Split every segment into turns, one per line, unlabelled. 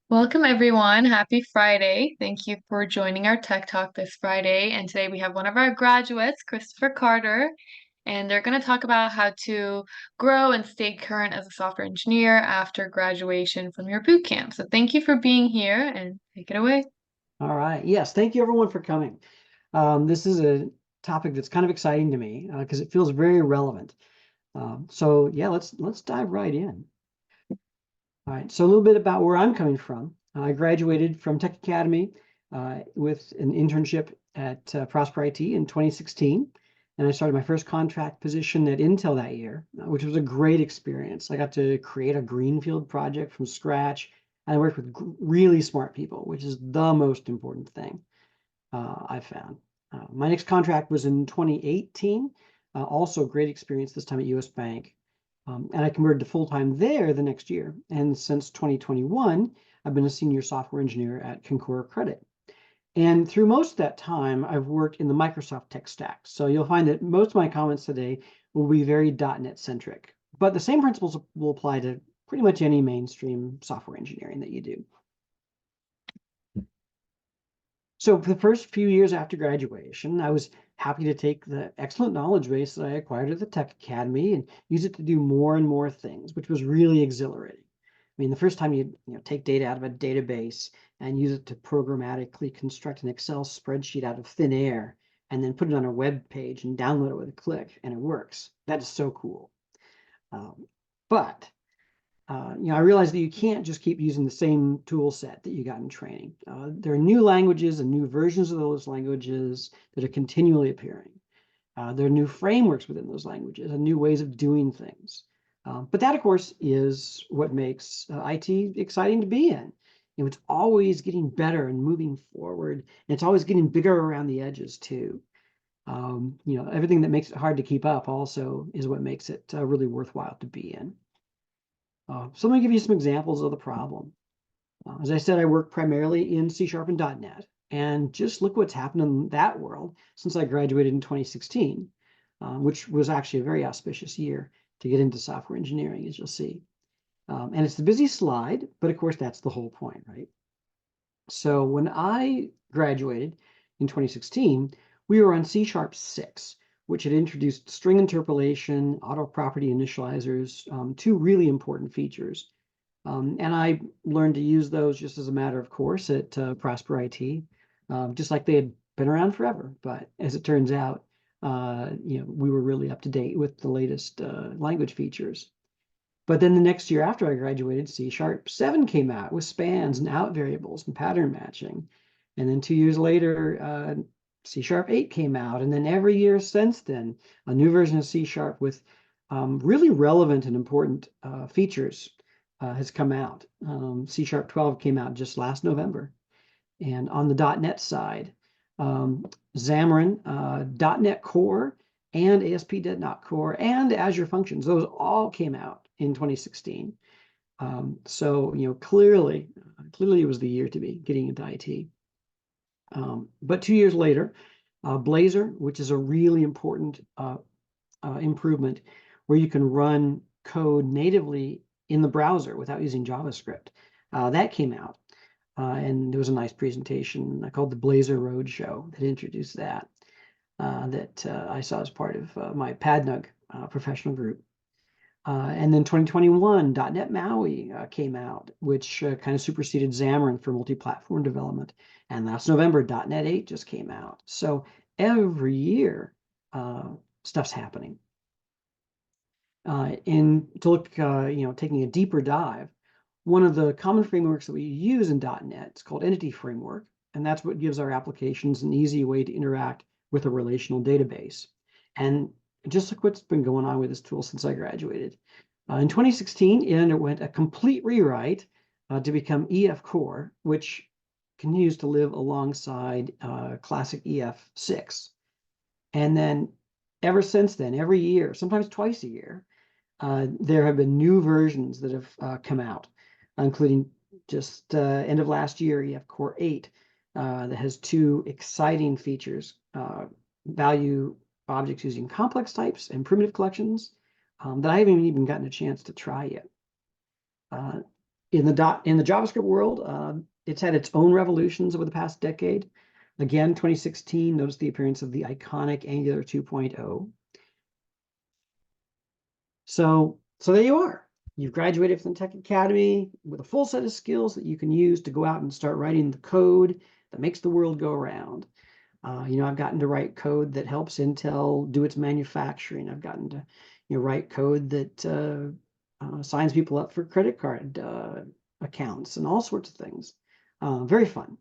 Welcome, everyone. Happy Friday. Thank you for joining our Tech Talk this Friday. And today we have one of our graduates, Christopher Carter, and they're going to talk about how to grow and stay current as a software engineer after graduation from your boot camp. So thank you for being here and take it away.
All right. Yes, thank you everyone for coming. This is a topic that's kind of exciting to me because it feels very relevant. So yeah, let's dive right in. All right. So a little bit about where I'm coming from. I graduated from Tech Academy with an internship at Prosper IT in 2016, and I started my first contract position at Intel that year, which was a great experience. I got to create a greenfield project from scratch, and I worked with really smart people, which is the most important thing. I found. My next contract was in 2018, also great experience this time at US Bank. And I converted to full-time there the next year. And since 2021, I've been a senior software engineer at Concora Credit. And through most of that time, I've worked in the Microsoft tech stack. So you'll find that most of my comments today will be very .NET centric. But the same principles will apply to pretty much any mainstream software engineering that you do. So for the first few years after graduation, I was happy to take the excellent knowledge base that I acquired at the Tech Academy and use it to do more and more things, which was really exhilarating. I mean, the first time you take data out of a database and use it to programmatically construct an Excel spreadsheet out of thin air and then put it on a web page and download it with a click and it works. That is so cool. But I realized that you can't just keep using the same tool set that you got in training. There are new languages and new versions of those languages that are continually appearing. There are new frameworks within those languages and new ways of doing things. But that, of course, is what makes IT exciting to be in. It's always getting better and moving forward, and it's always getting bigger around the edges too. Everything that makes it hard to keep up also is what makes it really worthwhile to be in. So let me give you some examples of the problem. As I said, I work primarily in C# and .NET, and just look what's happened in that world since I graduated in 2016, which was actually a very auspicious year to get into software engineering, as you'll see. And it's the busy slide, but of course that's the whole point, right? So when I graduated in 2016, we were on C# 6, which had introduced string interpolation, auto property initializers, two really important features. And I learned to use those just as a matter of course at Prosper IT, just like they had been around forever. But as it turns out, we were really up to date with the latest language features. But then the next year after I graduated, C# 7 came out with spans and out variables and pattern matching. And then 2 years later, C# 8 came out. And then every year since then, a new version of C# with really relevant and important features has come out. C# 12 came out just last November. And on the .NET side, Xamarin, .NET Core, and ASP.NET Core, and Azure Functions, those all came out in 2016. So clearly it was the year to be getting into IT. But 2 years later, Blazor, which is a really important improvement where you can run code natively in the browser without using JavaScript. That came out, and there was a nice presentation called the Blazor Roadshow that introduced that, that I saw as part of my PadNug professional group. And then 2021, .NET MAUI came out, which kind of superseded Xamarin for multi-platform development. And last November, .NET 8 just came out. So every year, stuff's happening. To look, taking a deeper dive, one of the common frameworks that we use in .NET is called Entity Framework, and that's what gives our applications an easy way to interact with a relational database. And just look what's been going on with this tool since I graduated. In 2016, it underwent a complete rewrite to become EF Core, which continues to live alongside classic EF6. And then ever since then, every year, sometimes twice a year, there have been new versions that have come out, including just end of last year, EF Core 8, that has two exciting features, value objects using complex types and primitive collections that I haven't even gotten a chance to try yet. In the JavaScript world, it's had its own revolutions over the past decade. Again, 2016, notice the appearance of the iconic Angular 2.0. So there you are. You've graduated from the Tech Academy with a full set of skills that you can use to go out and start writing the code that makes the world go around. I've gotten to write code that helps Intel do its manufacturing. I've gotten to, write code that signs people up for credit card accounts and all sorts of things. Very fun.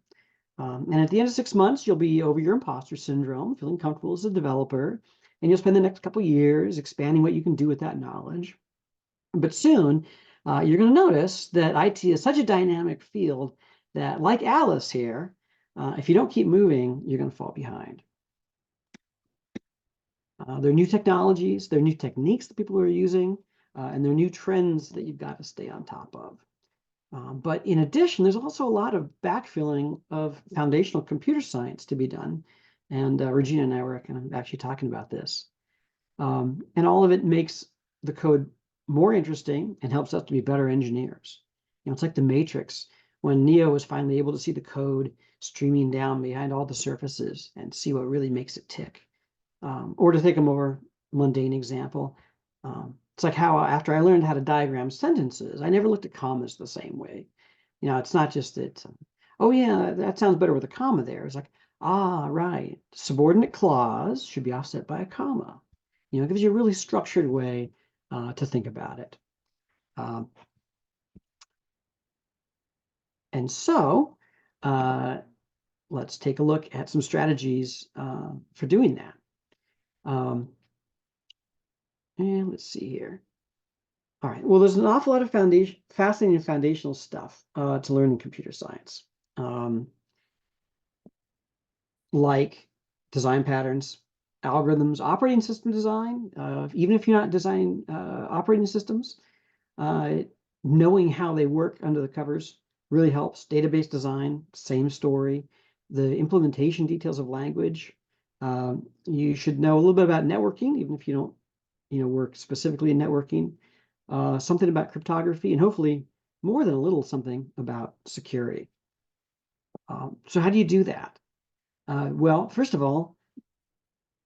And at the end of 6 months, you'll be over your imposter syndrome, feeling comfortable as a developer, and you'll spend the next couple years expanding what you can do with that knowledge. But soon, you're going to notice that IT is such a dynamic field that, like Alice here, if you don't keep moving, you're going to fall behind. There are new technologies, there are new techniques that people are using, and there are new trends that you've got to stay on top of. But in addition, there's also a lot of backfilling of foundational computer science to be done. And Regina and I were kind of actually talking about this. And all of it makes the code more interesting and helps us to be better engineers. It's like the Matrix, when Neo was finally able to see the code streaming down behind all the surfaces and see what really makes it tick. Or to take a more mundane example, it's like how after I learned how to diagram sentences, I never looked at commas the same way. It's not just that, oh yeah, that sounds better with a comma there. It's like, right, subordinate clause should be offset by a comma. It gives you a really structured way to think about it. And so let's take a look at some strategies for doing that. And let's see here. All right, well, there's an awful lot of fascinating foundational stuff to learn in computer science, like design patterns, algorithms, operating system design. Even if you're not designing operating systems, knowing how they work under the covers really helps. Database design, same story. The implementation details of language. You should know a little bit about networking, even if you don't, work specifically in networking. Something about cryptography, and hopefully more than a little something about security. So how do you do that? Well, first of all,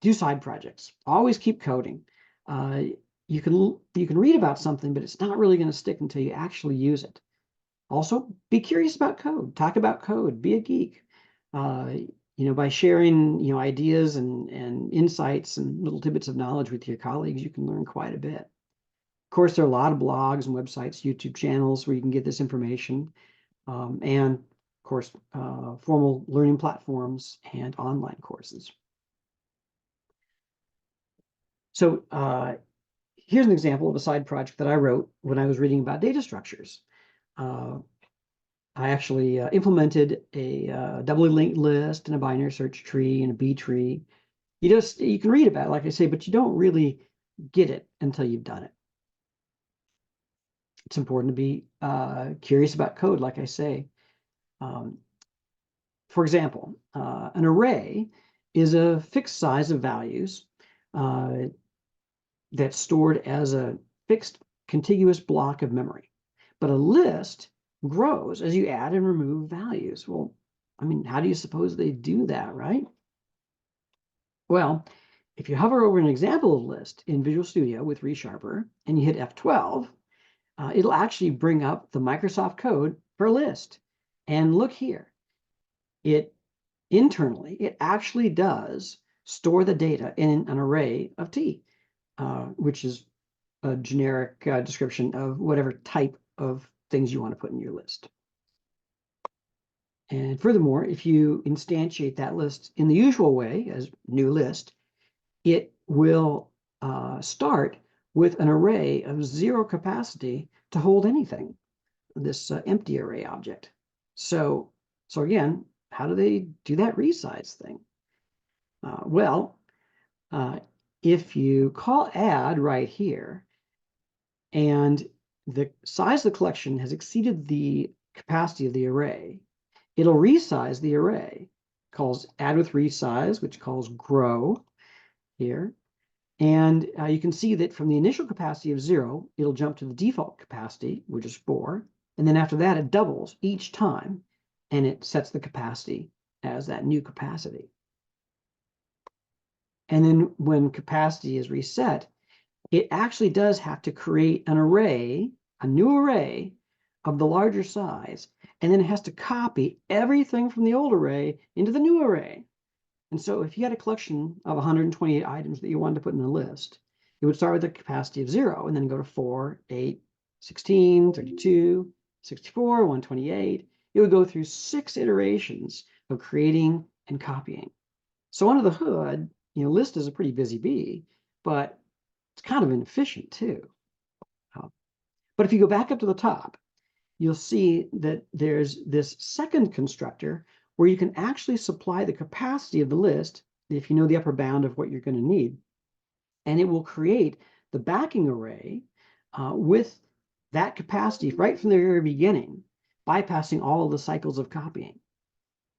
do side projects. Always keep coding. You can read about something, but it's not really going to stick until you actually use it. Also, be curious about code. Talk about code. Be a geek. By sharing ideas and insights and little tidbits of knowledge with your colleagues, you can learn quite a bit. Of course, there are a lot of blogs and websites, YouTube channels where you can get this information, and of course, formal learning platforms and online courses. So here's an example of a side project that I wrote when I was reading about data structures. I actually implemented a doubly linked list and a binary search tree and a B tree. You can read about it, like I say, but you don't really get it until you've done it. It's important to be curious about code, like I say. For example, an array is a fixed size of values that's stored as a fixed contiguous block of memory. But a list grows as you add and remove values. Well, how do you suppose they do that, right? Well, if you hover over an example of list in Visual Studio with ReSharper and you hit F12, it'll actually bring up the Microsoft code for a list. And look here, internally, it actually does store the data in an array of T, which is a generic description of whatever type of things you want to put in your list. And furthermore, if you instantiate that list in the usual way as new list, it will start with an array of 0 capacity to hold anything, this empty array object. So again, how do they do that resize thing? If you call add right here, and the size of the collection has exceeded the capacity of the array, it'll resize the array. Calls add with resize, which calls grow here. And you can see that from the initial capacity of 0, it'll jump to the default capacity, which is 4. And then after that, it doubles each time, and it sets the capacity as that new capacity. And then when capacity is reset, it actually does have to create an array, a new array of the larger size, and then it has to copy everything from the old array into the new array. And so if you had a collection of 128 items that you wanted to put in a list, it would start with a capacity of 0 and then go to 4, 8, 16, 32, 64, 128. It would go through 6 iterations of creating and copying. So under the hood, list is a pretty busy bee, but it's kind of inefficient too. But if you go back up to the top, you'll see that there's this second constructor where you can actually supply the capacity of the list if you know the upper bound of what you're going to need. And it will create the backing array with that capacity right from the very beginning, bypassing all of the cycles of copying.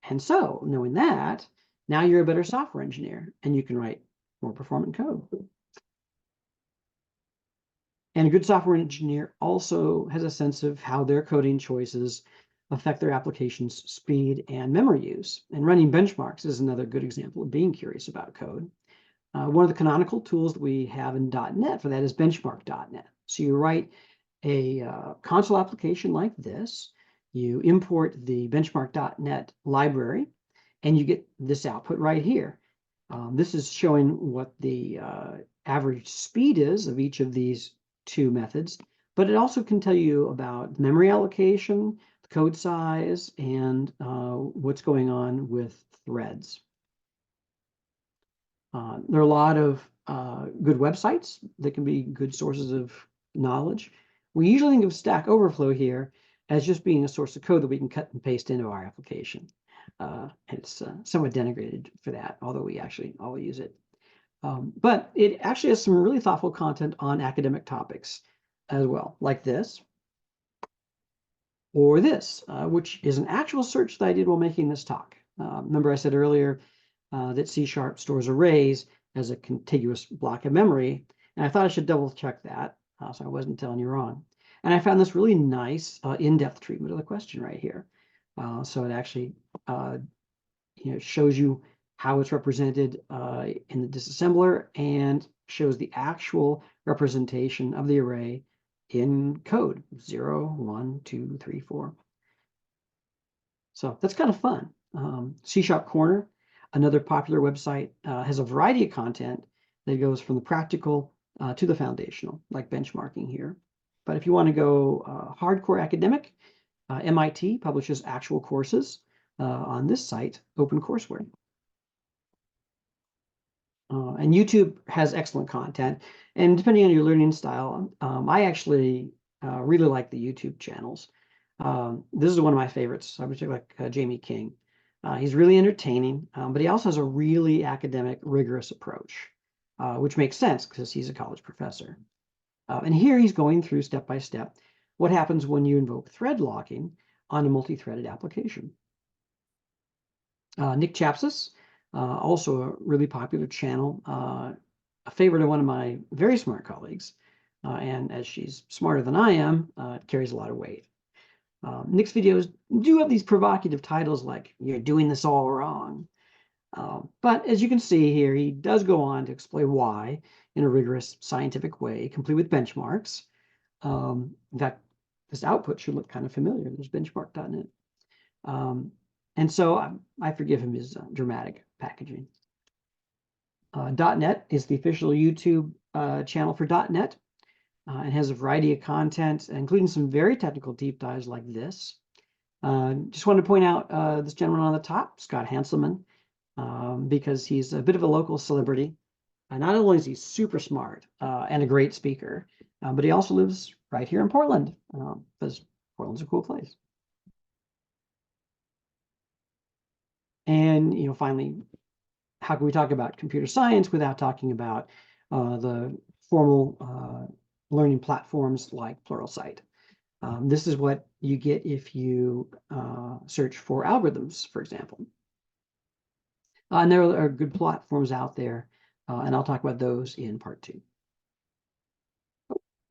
And so, knowing that, now you're a better software engineer and you can write more performant code. And a good software engineer also has a sense of how their coding choices affect their application's speed and memory use. And running benchmarks is another good example of being curious about code. One of the canonical tools that we have in .NET for that is benchmark.net. So you write a console application like this, you import the benchmark.net library, and you get this output right here. This is showing what the average speed is of each of these 2 methods, but it also can tell you about memory allocation, the code size, and what's going on with threads. There are a lot of good websites that can be good sources of knowledge. We usually think of Stack Overflow here as just being a source of code that we can cut and paste into our application. It's somewhat denigrated for that, although we actually all use it. But it actually has some really thoughtful content on academic topics as well, like this, or this, which is an actual search that I did while making this talk. Remember I said earlier that C# stores arrays as a contiguous block of memory, and I thought I should double check that, so I wasn't telling you wrong. And I found this really nice in-depth treatment of the question right here. So it actually shows you how it's represented in the disassembler and shows the actual representation of the array in code 0, 1, 2, 3, 4. So that's kind of fun. C# Corner, another popular website, has a variety of content that goes from the practical to the foundational, like benchmarking here. But if you want to go hardcore academic, MIT publishes actual courses on this site, OpenCourseWare. And YouTube has excellent content. And depending on your learning style, I actually really like the YouTube channels. This is one of my favorites. I particularly like Jamie King. He's really entertaining, but he also has a really academic, rigorous approach, which makes sense because he's a college professor. And here he's going through step by step what happens when you invoke thread locking on a multi-threaded application. Nick Chapsis, also a really popular channel, a favorite of one of my very smart colleagues, and as she's smarter than I am, carries a lot of weight. Nick's videos do have these provocative titles like "You're doing this all wrong," but as you can see here, he does go on to explain why in a rigorous scientific way, complete with benchmarks. In fact, this output should look kind of familiar. There's benchmark.net. And so I forgive him his dramatic packaging. .NET is the official YouTube channel for .NET. It has a variety of content, including some very technical deep dives like this. Just wanted to point out this gentleman on the top, Scott Hanselman, because he's a bit of a local celebrity. Not only is he super smart and a great speaker, but he also lives right here in Portland, because Portland's a cool place. And finally, how can we talk about computer science without talking about the formal learning platforms like Pluralsight? This is what you get if you search for algorithms, for example. And there are good platforms out there, and I'll talk about those in part 2.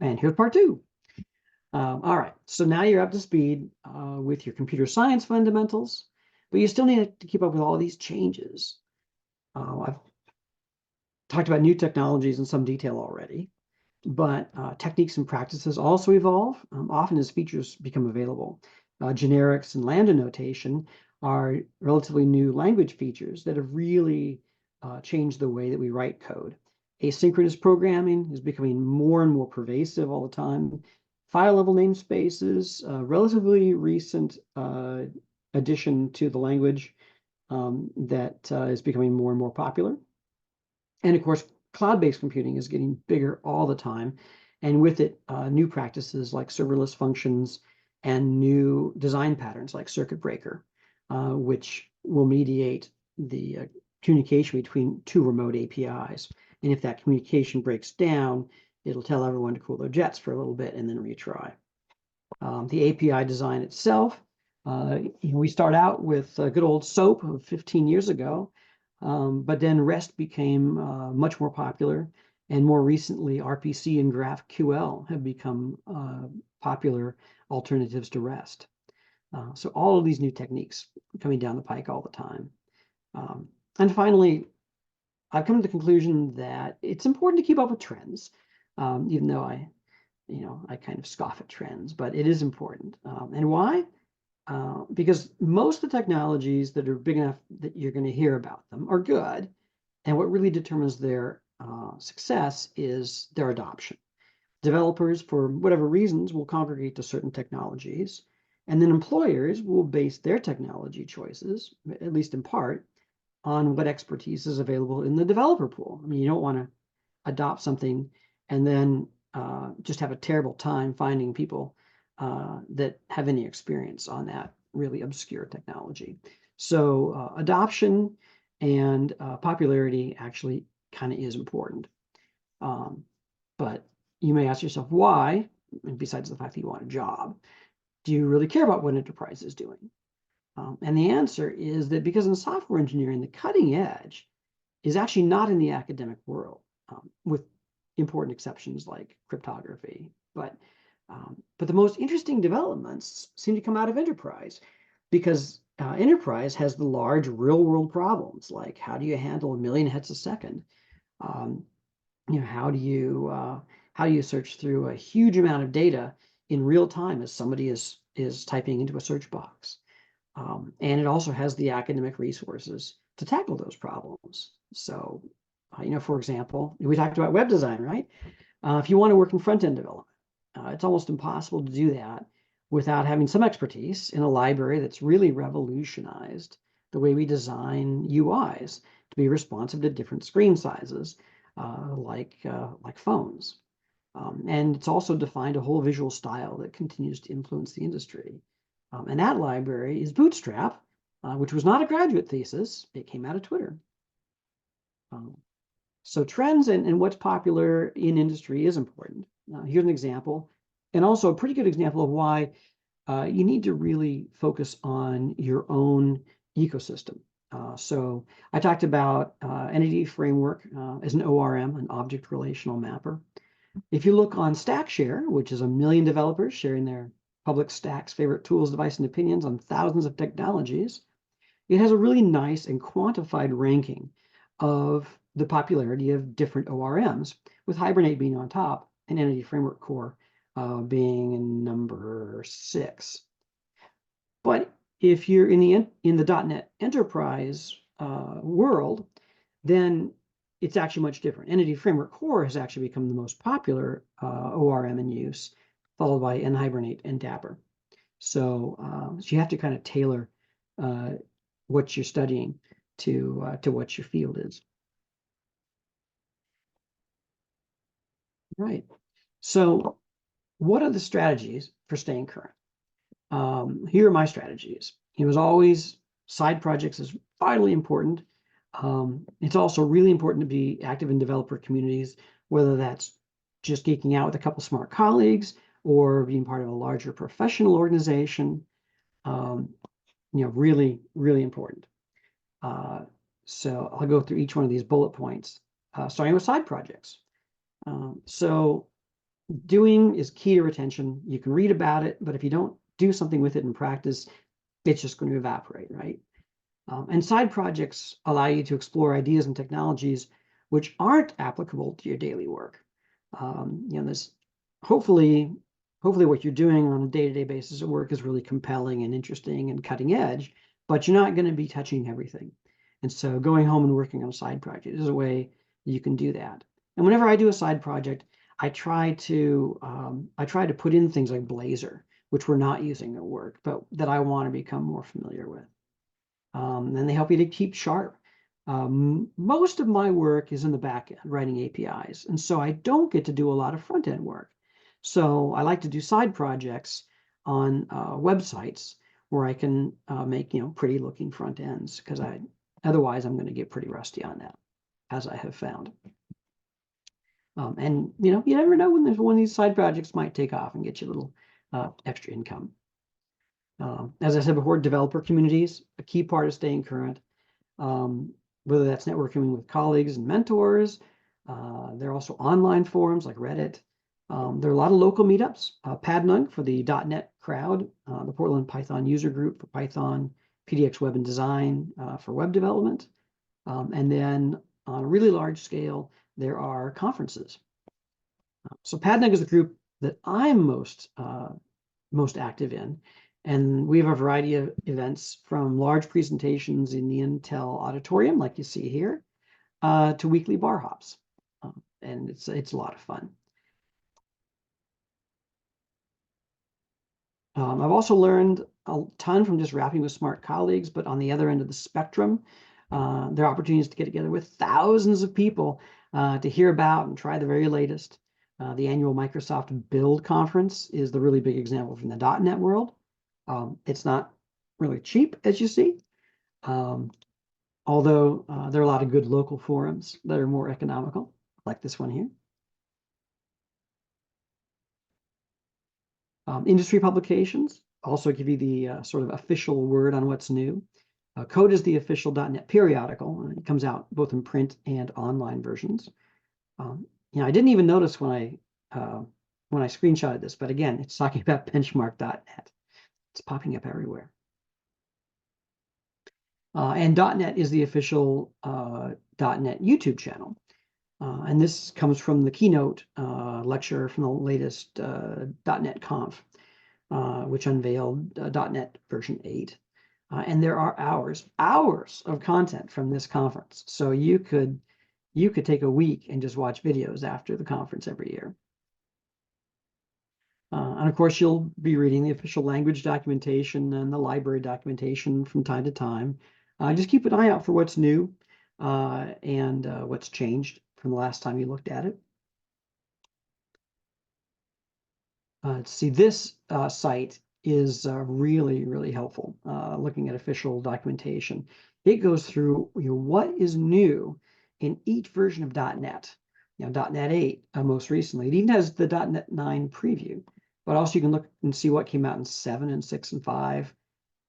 And here's part 2. All right, so now you're up to speed with your computer science fundamentals, but you still need to keep up with all these changes. I've talked about new technologies in some detail already, but techniques and practices also evolve, often as features become available. Generics and lambda notation are relatively new language features that have really changed the way that we write code. Asynchronous programming is becoming more and more pervasive all the time. File level namespaces, relatively recent addition to the language that is becoming more and more popular. And of course, cloud-based computing is getting bigger all the time. And with it, new practices like serverless functions and new design patterns like circuit breaker, which will mediate the communication between two remote APIs. And if that communication breaks down, it'll tell everyone to cool their jets for a little bit and then retry. The API design itself, we start out with good old SOAP of 15 years ago, but then REST became much more popular. And more recently, RPC and GraphQL have become popular alternatives to REST. So all of these new techniques coming down the pike all the time. And finally, I've come to the conclusion that it's important to keep up with trends, even though I kind of scoff at trends, but it is important. And why? Because most of the technologies that are big enough that you're going to hear about them are good. And what really determines their success is their adoption. Developers, for whatever reasons, will congregate to certain technologies. And then employers will base their technology choices, at least in part, on what expertise is available in the developer pool. I mean, you don't want to adopt something and then just have a terrible time finding people that have any experience on that really obscure technology. So adoption and popularity actually kind of is important. But you may ask yourself why, and besides the fact that you want a job, do you really care about what enterprise is doing? And the answer is that because in software engineering, the cutting edge is actually not in the academic world, with important exceptions like cryptography. But the most interesting developments seem to come out of enterprise because enterprise has the large real world problems like how do you handle a million hits a second? Um, how do you search through a huge amount of data in real time as somebody is typing into a search box? And it also has the academic resources to tackle those problems. So, for example, we talked about web design, right? If you want to work in front-end development, it's almost impossible to do that without having some expertise in a library that's really revolutionized the way we design UIs to be responsive to different screen sizes, like phones. And it's also defined a whole visual style that continues to influence the industry. And that library is Bootstrap, which was not a graduate thesis. It came out of Twitter. So trends and what's popular in industry is important. Here's an example, and also a pretty good example of why you need to really focus on your own ecosystem. So I talked about Entity Framework as an ORM, an object relational mapper. If you look on StackShare, which is 1 million developers sharing their public stacks, favorite tools, device, and opinions on thousands of technologies, it has a really nice and quantified ranking of the popularity of different ORMs, with Hibernate being on top and Entity Framework Core being in number 6. But if you're in the .NET Enterprise world, then it's actually much different. Entity Framework Core has actually become the most popular ORM in use, followed by NHibernate and Dapper. So you have to kind of tailor what you're studying to what your field is. Right. So what are the strategies for staying current? Here are my strategies. It was always side projects is vitally important. It's also really important to be active in developer communities, whether that's just geeking out with a couple smart colleagues or being part of a larger professional organization. Really, really important. So I'll go through each one of these bullet points, starting with side projects. So Doing is key to retention. You can read about it, but if you don't do something with it in practice, it's just going to evaporate, right? And side projects allow you to explore ideas and technologies which aren't applicable to your daily work. This hopefully, hopefully what you're doing on a day-to-day basis at work is really compelling and interesting and cutting edge, but you're not going to be touching everything. And so going home and working on a side project is a way you can do that. And whenever I do a side project, I try to put in things like Blazor, which we're not using at work, but that I want to become more familiar with. And they help you to keep sharp. Most of my work is in the back end, writing APIs, and so I don't get to do a lot of front end work. So I like to do side projects on websites where I can make pretty looking front ends because otherwise I'm going to get pretty rusty on that, as I have found. And you never know when there's one of these side projects might take off and get you a little extra income. As I said before, developer communities, a key part of staying current, whether that's networking with colleagues and mentors. There are also online forums like Reddit. There are a lot of local meetups. Padnug for the .NET crowd, the Portland Python user group for Python, PDX Web and Design for web development. And then on a really large scale, there are conferences. So Padnug is the group that I'm most active in. And we have a variety of events from large presentations in the Intel auditorium, like you see here, to weekly bar hops. And it's a lot of fun. I've also learned a ton from just rapping with smart colleagues, but on the other end of the spectrum, there are opportunities to get together with thousands of people to hear about and try the very latest. The annual Microsoft Build Conference is the really big example from the .NET world. It's not really cheap, as you see, although there are a lot of good local forums that are more economical, like this one here. Industry publications also give you the sort of official word on what's new. Code is the official .NET periodical, and it comes out both in print and online versions. I didn't even notice when I screenshotted this, but again, it's talking about benchmark.net. It's popping up everywhere. And .NET is the official .NET YouTube channel. And this comes from the keynote lecture from the latest .NET Conf, which unveiled .NET version 8. And there are hours of content from this conference. So you could take a week and just watch videos after the conference every year. And of course, you'll be reading the official language documentation and the library documentation from time to time. Just keep an eye out for what's new and what's changed from the last time you looked at it. See, this site is really, really helpful looking at official documentation. It goes through what is new in each version of .NET. .NET 8 most recently. It even has the .NET 9 preview, but also you can look and see what came out in 7 and 6 and 5,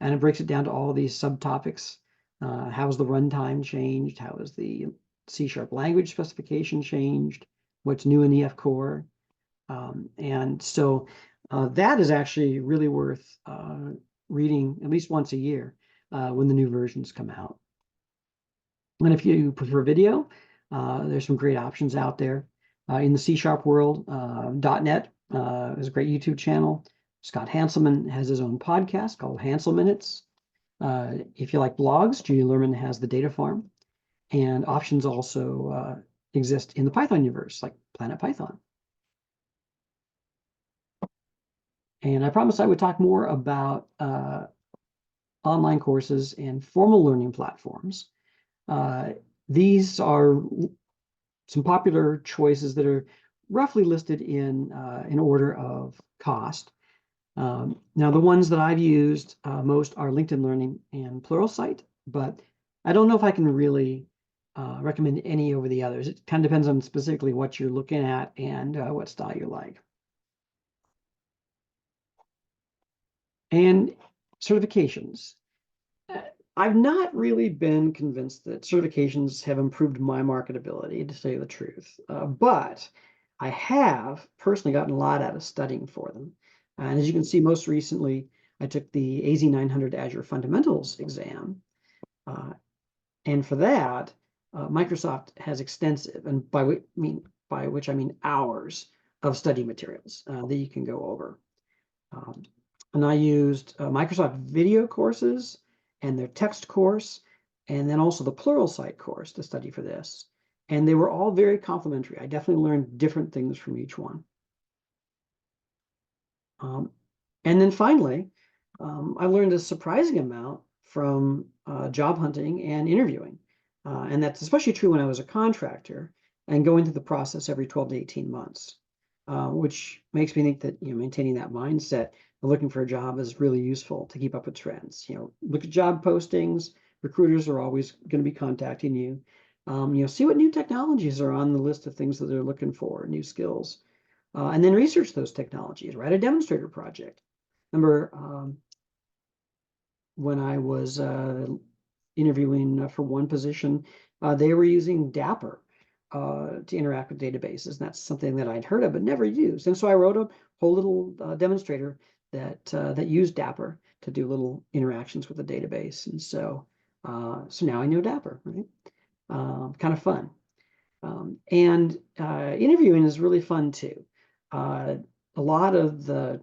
and it breaks it down to all these subtopics. How has the runtime changed? How has the C# language specification changed? What's new in EF Core? And so that is actually really worth reading at least once a year when the new versions come out. And if you prefer video, there's some great options out there. In the C# world, .NET is a great YouTube channel. Scott Hanselman has his own podcast called Hansel Minutes. If you like blogs, Julie Lerman has the Data Farm. And options also exist in the Python universe, like Planet Python. And I promised I would talk more about online courses and formal learning platforms. These are some popular choices that are roughly listed in order of cost. Now, the ones that I've used most are LinkedIn Learning and Pluralsight, but I don't know if I can really recommend any over the others. It kind of depends on specifically what you're looking at and what style you like. And certifications. I've not really been convinced that certifications have improved my marketability, to say the truth. But I have personally gotten a lot out of studying for them. And as you can see, most recently, I took the AZ 900 Azure Fundamentals exam. Uh, and for that, Microsoft has extensive, and by which I mean hours of study materials that you can go over. Um, and I used Microsoft video courses and their text course, and then also the Pluralsight course to study for this. And they were all very complimentary. I definitely learned different things from each one. Um, and then finally, I learned a surprising amount from job hunting and interviewing. And that's especially true when I was a contractor and going through the process every 12 to 18 months, which makes me think that, maintaining that mindset of looking for a job is really useful to keep up with trends. Look at job postings. Recruiters are always going to be contacting you. See what new technologies are on the list of things that they're looking for, new skills, and then research those technologies. Write a demonstrator project. Remember, when I was interviewing for one position, they were using Dapper to interact with databases. And that's something that I'd heard of but never used. And so I wrote a whole little demonstrator that used Dapper to do little interactions with the database. And so now I know Dapper, right? Kind of fun. And interviewing is really fun too. A lot of the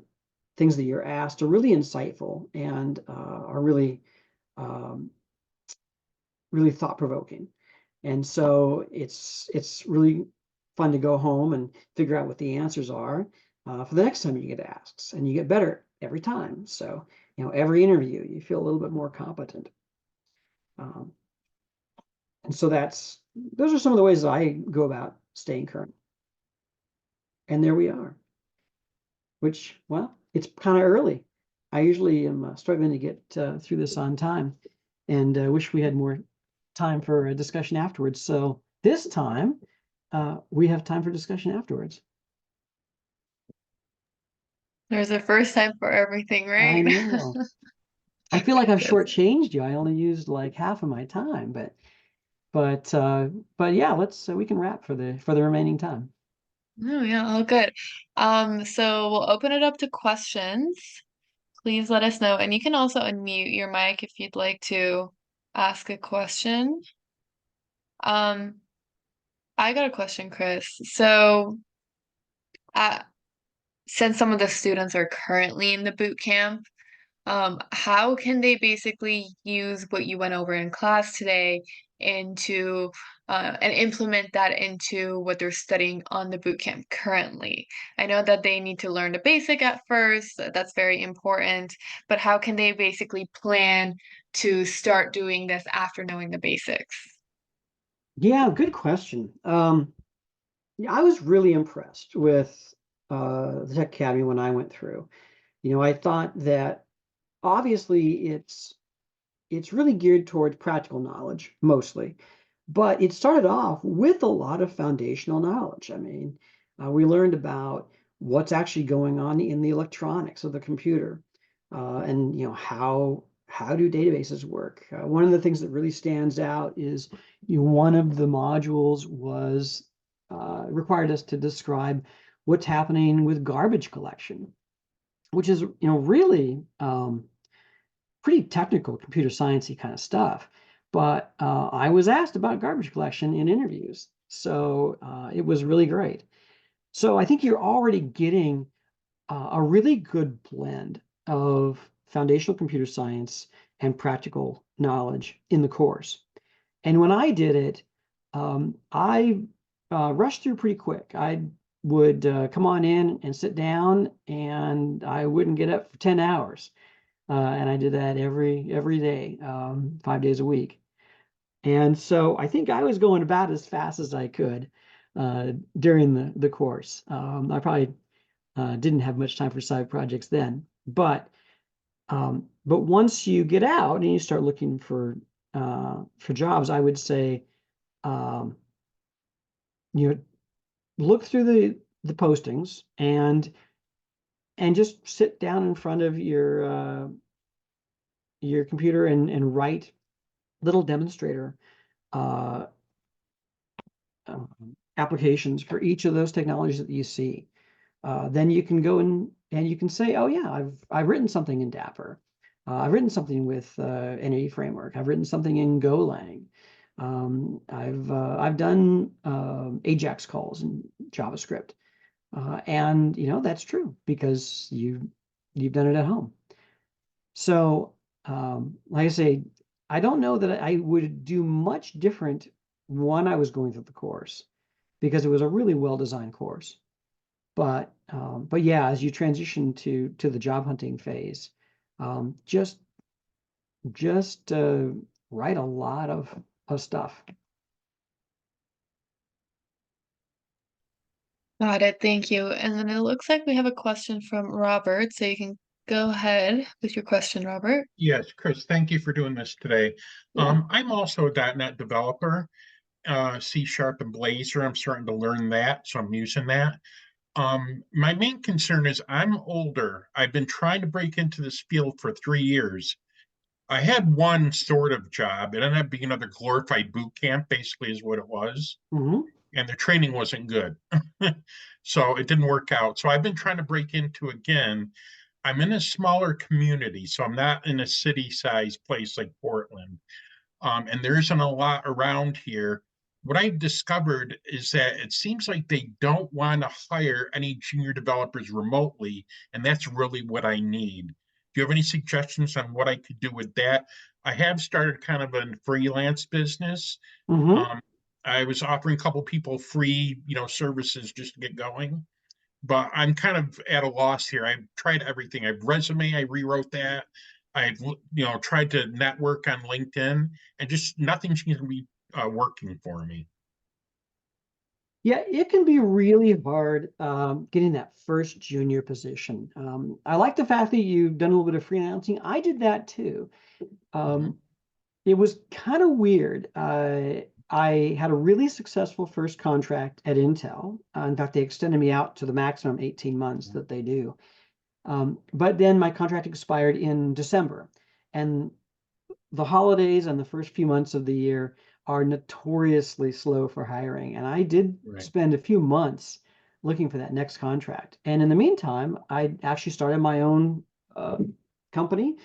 things that you're asked are really insightful and are um, really thought provoking. And so it's really fun to go home and figure out what the answers are for the next time you get asked, and you get better every time. So every interview you feel a little bit more competent. Um, and so those are some of the ways that I go about staying current. And there we are. Which, well, it's kind of early. I usually am struggling to get through this on time, and wish we had more time for a discussion afterwards. So this time, we have time for discussion afterwards.
There's a first time for everything,
I
right?
know. I feel like I've
That's,
shortchanged you. I only used like half of my time, but but yeah, let's we can wrap for the remaining time.
no, yeah, all good. So we'll open it up to questions. Please let us know. And you can also unmute your mic if you'd like to ask a question. Um, I got a question, Chris. So, uh, since some of the students are currently in the boot camp, how can they basically use what you went over in class today into and implement that into what they're studying on the boot camp currently? I know that they need to learn the basic at first, that's very important, but how can they basically plan to start doing this after knowing the basics?
Yeah, good question. Yeah, I was really impressed with the Tech Academy when I went through. I thought that obviously it's really geared towards practical knowledge mostly, but it started off with a lot of foundational knowledge. I mean, we learned about what's actually going on in the electronics of the computer, and how do databases work. One of the things that really stands out is one of the modules was required us to describe what's happening with garbage collection, which is really pretty technical computer sciencey kind of stuff. But I was asked about garbage collection in interviews, so it was really great. So I think you're already getting a really good blend of foundational computer science and practical knowledge in the course. And when I did it, I rushed through pretty quick. I would come on in and sit down, and I wouldn't get up for 10 hours. And I did that every day, 5 days a week. And so I think I was going about as fast as I could during the course. I probably didn't have much time for side projects then, but once you get out and you start looking for jobs, I would say um, you know look through the postings and just sit down in front of your computer and write little demonstrator uh, applications for each of those technologies that you see. Then you can go and you can say, oh yeah, I've written something in Dapper. I've written something with Entity Framework. I've written something in Golang. I've done Ajax calls in JavaScript, and that's true because you've done it at home. So, like I say, I don't know that I would do much different when I was going through the course because it was a really well-designed course. But yeah, as you transition to the job hunting phase, just write a lot of stuff.
Got it. Thank you. And then it looks like we have a question from Robert, so you can go ahead with your question, Robert.
Yes, Chris, thank you for doing this today.
Yeah.
I'm also a .NET developer, C Sharp and Blazor. I'm starting to learn that, so I'm using that. My main concern is I'm older. I've been trying to break into this field for 3 years. I had one sort of job. It ended up being another glorified boot camp, basically, is what it was.
Hmm.
And the training wasn't good. So it didn't work out. So I've been trying to break into again. I'm in a smaller community, so I'm not in a city-sized place like Portland. And there isn't a lot around here. What I've discovered is that it seems like they don't want to hire any junior developers remotely, and that's really what I need. Do you have any suggestions on what I could do with that? I have started kind of a freelance business.
Hmm.
Um, I was offering a couple people free, services just to get going, but I'm kind of at a loss here. I've tried everything. I've resume, I rewrote that. I've tried to network on LinkedIn, and just nothing seems to be working for me.
Yeah, it can be really hard getting that first junior position. I like the fact that you've done a little bit of freelancing. I did that too.
Mhm.
Um, it was kind of weird. I had a really successful first contract at Intel. In fact, they extended me out to the maximum 18 months that they do. But then my contract expired in December, and the holidays and the first few months of the year are notoriously slow for hiring. And I did
Right.
spend a few months looking for that next contract. And in the meantime, I actually started my own company,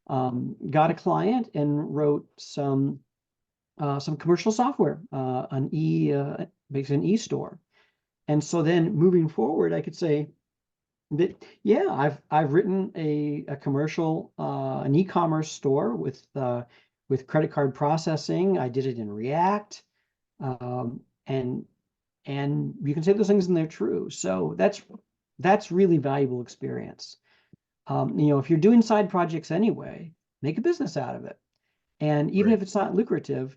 got a client, and wrote some commercial software, basically an e-store. And so then moving forward, I could say that yeah, I've written a commercial an e-commerce store with credit card processing. I did it in React, um, and you can say those things and they're true. So that's really valuable experience. If you're doing side projects anyway, make a business out of it. And even
Right.
if it's not lucrative,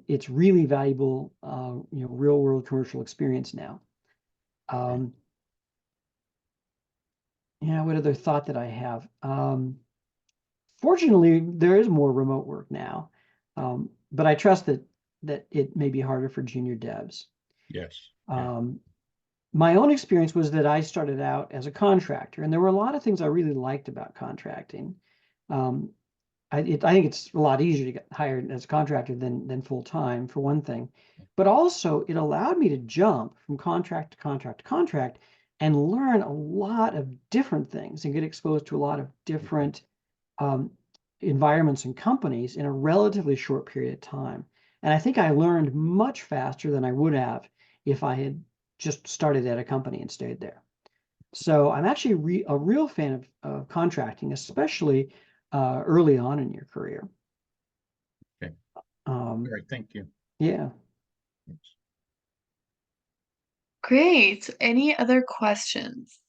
it's really valuable, real world commercial experience now.
Right.
Um, yeah, what other thought that I have? Fortunately, there is more remote work now, but I trust that it may be harder for junior devs.
Yes. Yeah.
Um, my own experience was that I started out as a contractor, and there were a lot of things I really liked about contracting. Um, I think it's a lot easier to get hired as a contractor than full time for one thing, but also it allowed me to jump from contract to contract to contract and learn a lot of different things and get exposed to a lot of
Mhm.
different um, environments and companies in a relatively short period of time. And I think I learned much faster than I would have if I had just started at a company and stayed there. So I'm actually a real fan of contracting, especially early on in your career.
Okay. All
Um,
right. Thank you.
yeah.
Great. Any other questions?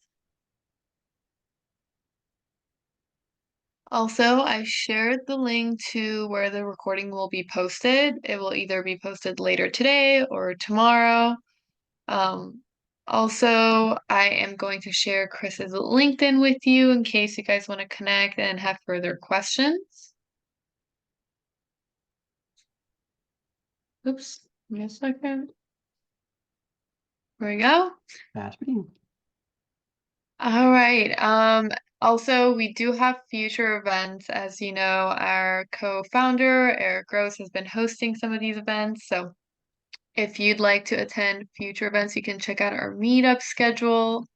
Also, I shared the link to where the recording will be posted. It will either be posted later today or tomorrow. Um, Also, I am going to share Chris's LinkedIn with you in case you guys want to connect and have further questions. Oops, give me a second. There we go.
Fast meeting.
All right. Also, we do have future events. As you know, our co-founder, Eric Rose, has been hosting some of these events. So if you'd like to attend future events, you can check out our meetup schedule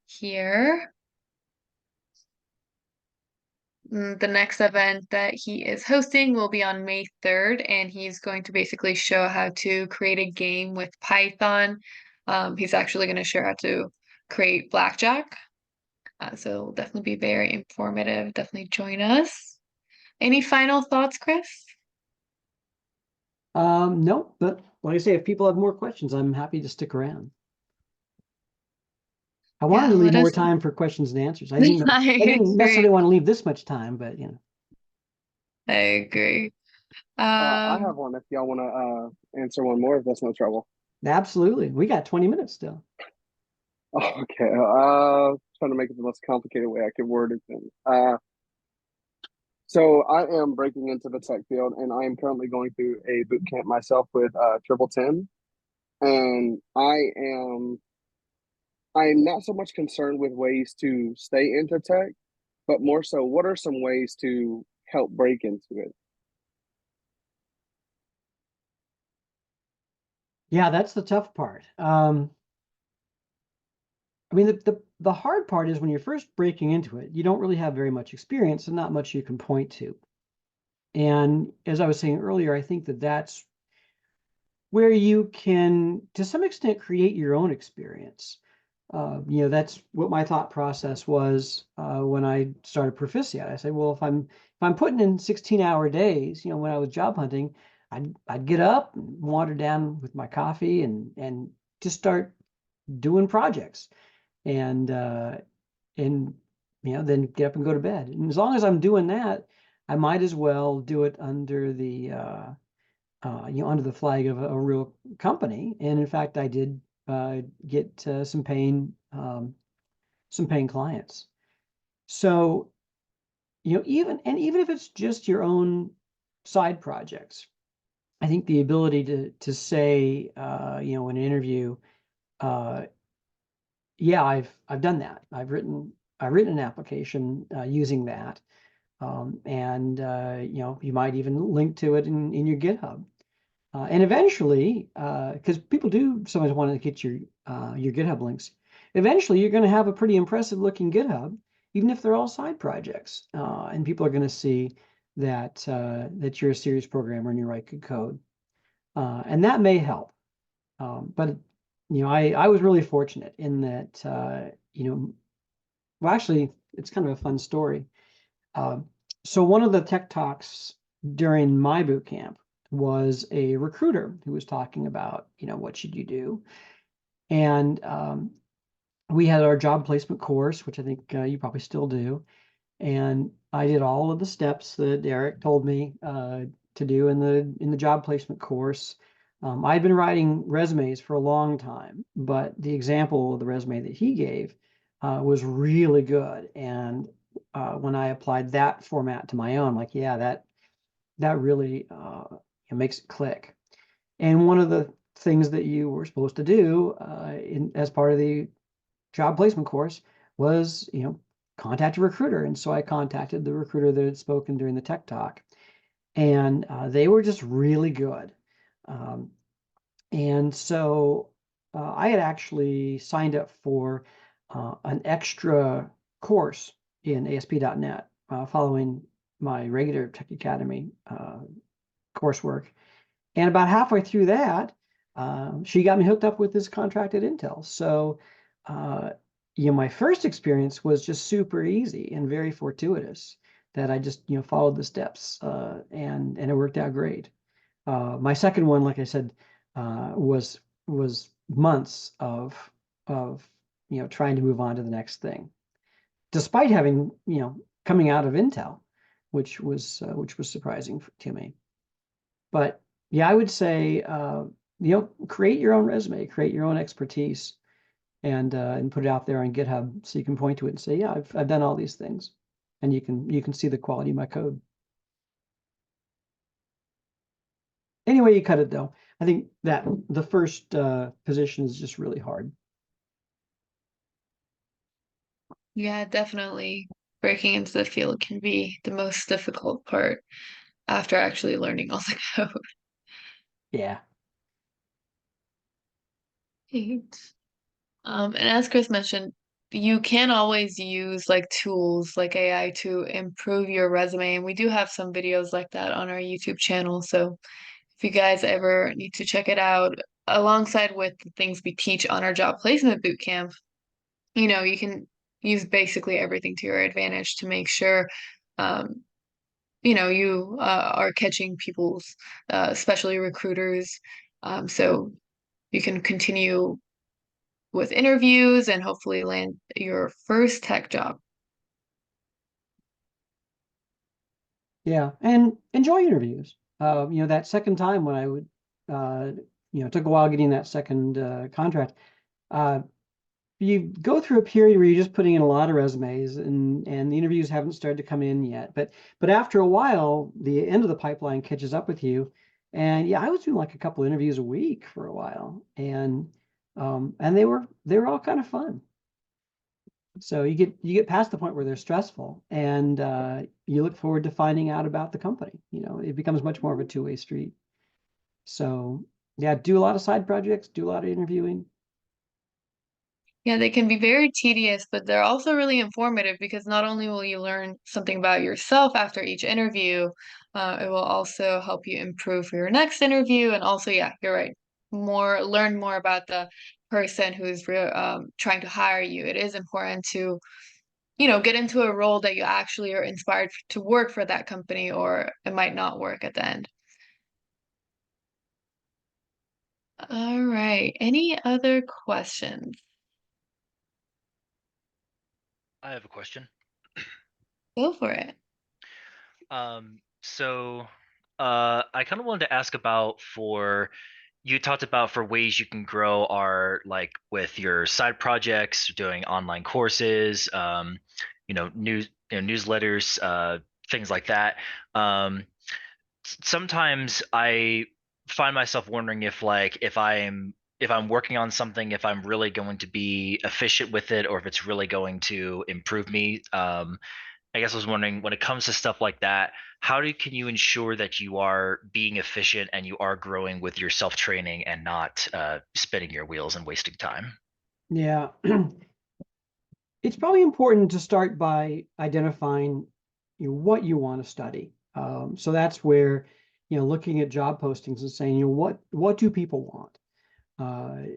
here. The next event that he is hosting will be on May 3rd, and he's going to basically show how to create a game with Python. He's actually going to share how to create blackjack. So it'll definitely be very informative. Definitely join us. Any final thoughts, Chris?
No, but like I say, if people have more questions, I'm happy to stick around. I wanted
Yeah,
to leave
let
more
us.
time for questions and answers. I
I
didn't
agree.
necessarily want to leave this much time, but
I agree.
I have one if y'all want to answer one more, if that's no trouble.
absolutely. We got 20 minutes still.
Okay. Trying to make it the most complicated way I could word it then. So I am breaking into the tech field, and I am currently going through a boot camp myself with Triple 10, and I'm not so much concerned with ways to stay into tech, but more so, what are some ways to help break into it?
Yeah, that's the tough part. I mean, the hard part is when you're first breaking into it, you don't really have very much experience and not much you can point to. And as I was saying earlier, I think that that's where you can, to some extent, create your own experience. That's what my thought process was when I started Proficiat. I said, well, if I'm putting in 16-hour days, when I was job hunting, I'd get up and wander down with my coffee and just start doing projects and then get up and go to bed. And as long as I'm doing that, I might as well do it under under the flag of a real company. And in fact, I did get some paying clients. So, even if it's just your own side projects, I think the ability to say, in an interview, uh, yeah, I've done that. I've written an application using that, and you might even link to it in your GitHub. And eventually, because people do sometimes want to get your GitHub links, eventually you're going to have a pretty impressive looking GitHub, even if they're all side projects, and people are going to see that you're a serious programmer and you write good code, and that may help. But I was really fortunate in that well, actually, it's kind of a fun story. Uh, so one of the tech talks during my boot camp was a recruiter who was talking about, what should you do? And we had our job placement course, which I think you probably still do. And I did all of the steps that Eric told me to do in the job placement course. I'd been writing resumes for a long time, but the example of the resume that he gave was really good. And when I applied that format to my own, like, yeah, that really it makes it click. And one of the things that you were supposed to do as part of the job placement course was, contact a recruiter. And so I contacted the recruiter that had spoken during the tech talk, and they were just really good. Um, and so I had actually signed up for an extra course in ASP.NET following my regular Tech Academy coursework. And about halfway through that, she got me hooked up with this contract at Intel. So, my first experience was just super easy and very fortuitous that I just, followed the steps and it worked out great. My second one, like I said, was months of trying to move on to the next thing, despite having coming out of Intel, which was surprising to me. But yeah, I would say create your own resume, create your own expertise, and put it out there on GitHub so you can point to it and say, yeah, I've done all these things, and you can see the quality of my code. Anyway, you cut it though. I think that the first position is just really hard.
Yeah, definitely. Breaking into the field can be the most difficult part after actually learning all the code.
Yeah.
Great. And as Chris mentioned, you can always use like tools like AI to improve your resume. And we do have some videos like that on our YouTube channel. So if you guys ever need to check it out, alongside with the things we teach on our job placement bootcamp, you can use basically everything to your advantage to make sure, um, you are catching people's, especially recruiters. So you can continue with interviews and hopefully land your first tech job.
Yeah, and enjoy interviews. That second time when I would, it took a while getting that second contract. Uh, you go through a period where you're just putting in a lot of resumes, and the interviews haven't started to come in yet. But after a while, the end of the pipeline catches up with you. And yeah, I was doing like a couple interviews a week for a while, and they were all kind of fun. So you get past the point where they're stressful, and you look forward to finding out about the company. It becomes much more of a two-way street. So yeah, do a lot of side projects, do a lot of interviewing.
Yeah, they can be very tedious, but they're also really informative because not only will you learn something about yourself after each interview, it will also help you improve for your next interview. And also, yeah, you're right. Learn more about the person who's trying to hire you. It is important to, get into a role that you actually are inspired to work for that company, or it might not work at the end. All right. Any other questions?
I have a question.
Go for it.
So I kind of wanted to ask about for you talked about for ways you can grow are like with your side projects, doing online courses, newsletters, things like that. Um, Sometimes I find myself wondering if I'm working on something, if I'm really going to be efficient with it, or if it's really going to improve me. I guess I was wondering when it comes to stuff like that, can you ensure that you are being efficient and you are growing with your self training and not spinning your wheels and wasting time?
Yeah. It's probably important to start by identifying what you want to study. So that's where, looking at job postings and saying, what do people want?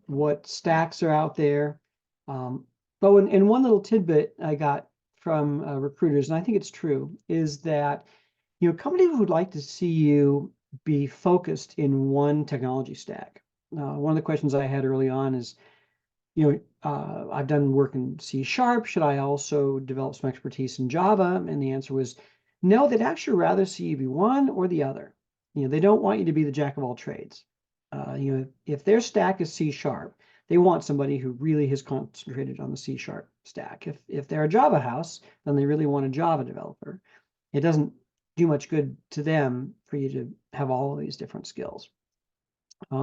What stacks are out there? And one little tidbit I got from recruiters, and I think it's true, is that companies would like to see you be focused in one technology stack. One of the questions I had early on is, I've done work in C#. Should I also develop some expertise in Java? And the answer was no, they'd actually rather see you be one or the other. They don't want you to be the jack of all trades. If their stack is C#, they want somebody who really has concentrated on the C# stack. If they're a Java house, then they really want a Java developer. It doesn't do much good to them for you to have all of these different skills.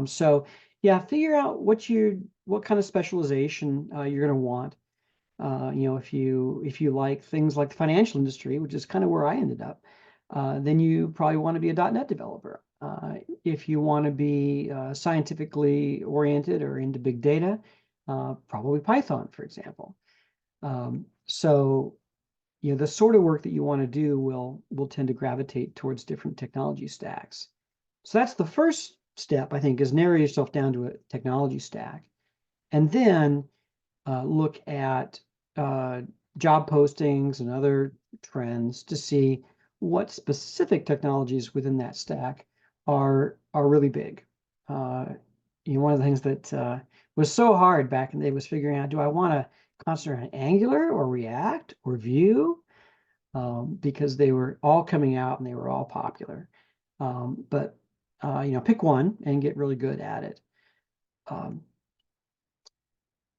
So yeah, figure out what kind of specialization you're going to want. If you like things like the financial industry, which is kind of where I ended up, then you probably want to be a .NET developer. If you want to be scientifically oriented or into big data, probably Python, for example. So the sort of work that you want to do will tend to gravitate towards different technology stacks. So that's the first step, I think, is narrow yourself down to a technology stack, and then look at job postings and other trends to see what specific technologies within that stack are really big. One of the things that was so hard back in the day was figuring out, do I want to concentrate on Angular or React or Vue? Because they were all coming out and they were all popular. But pick one and get really good at it.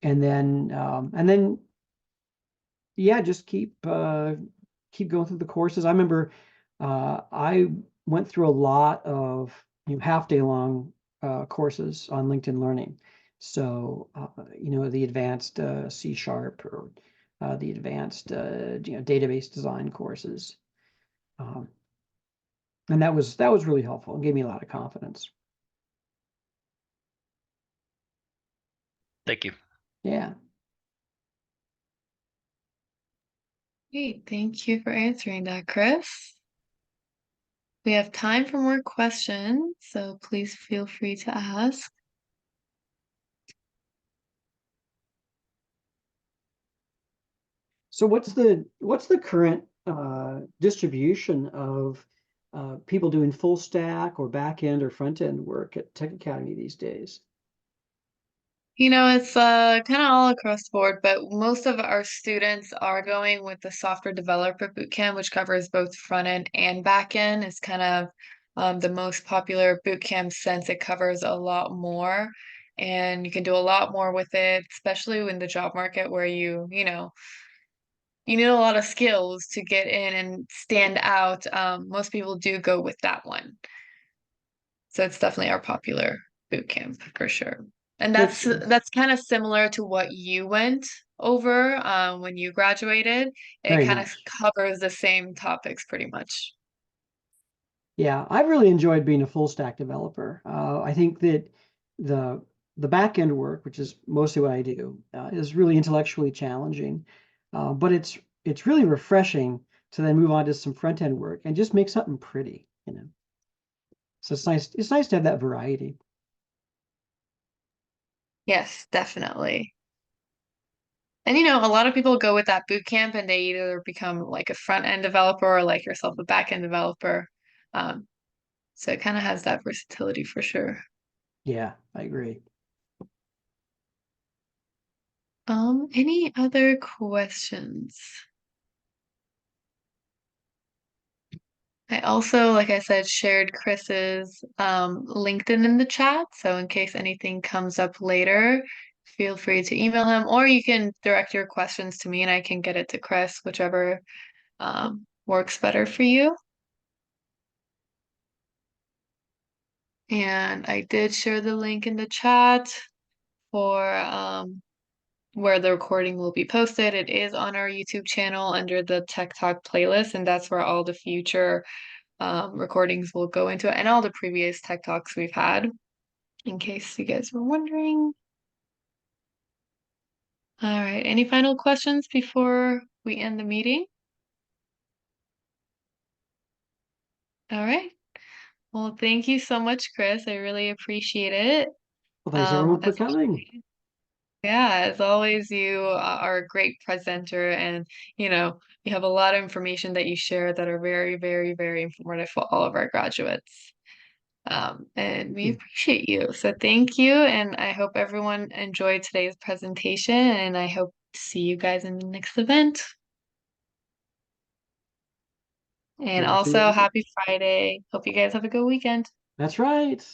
And then yeah, just keep going through the courses. I remember I went through a lot of half-day long courses on LinkedIn Learning. So the advanced C# or the advanced database design courses. And that was really helpful and gave me a lot of confidence.
Thank you.
Yeah.
Great. Thank you for answering that, Chris. We have time for more questions, so please feel free to ask.
So what's the current distribution of people doing full stack or back end or front end work at Tech Academy these days?
It's kind of all across the board, but most of our students are going with the software developer bootcamp, which covers both front end and back end. It's kind of the most popular bootcamp since it covers a lot more, and you can do a lot more with it, especially in the job market where you need a lot of skills to get in and stand out. Most people do go with that one. So it's definitely our popular boot camp for sure. And that's
Okay,
that's kind of similar to what you went over when you graduated. It
very
kind of
much.
covers the same topics pretty much.
Yeah, I've really enjoyed being a full stack developer. I think that the the back end work, which is mostly what I do, is really intellectually challenging, but it's really refreshing to then move on to some front end work and just make something pretty, you know. So it's nice. It's nice to have that variety.
Yes, definitely. And a lot of people go with that boot camp and they either become like a front end developer or like yourself a back end developer. Um, so it kind of has that versatility for sure.
Yeah, I agree.
Any other questions? I also, like I said, shared Chris's LinkedIn in the chat. So in case anything comes up later, feel free to email him, or you can direct your questions to me and I can get it to Chris, whichever works better for you. And I did share the link in the chat for where the recording will be posted. It is on our YouTube channel under the Tech Talk playlist, and that's where all the future recordings will go into it and all the previous Tech Talks we've had, in case you guys were wondering. All right, any final questions before we end the meeting? All right. Well, thank you so much, Chris. I really appreciate it.
Well, thanks everyone for
As
coming.
Yeah, as always, you are a great presenter and you have a lot of information that you share that are very, very, very informative for all of our graduates. And we
Yeah,
appreciate you. So thank you. And I hope everyone enjoyed today's presentation. And I hope to see you guys in the next event. And
we'll see you
also,
then.
happy Friday. Hope you guys have a good weekend.
That's right.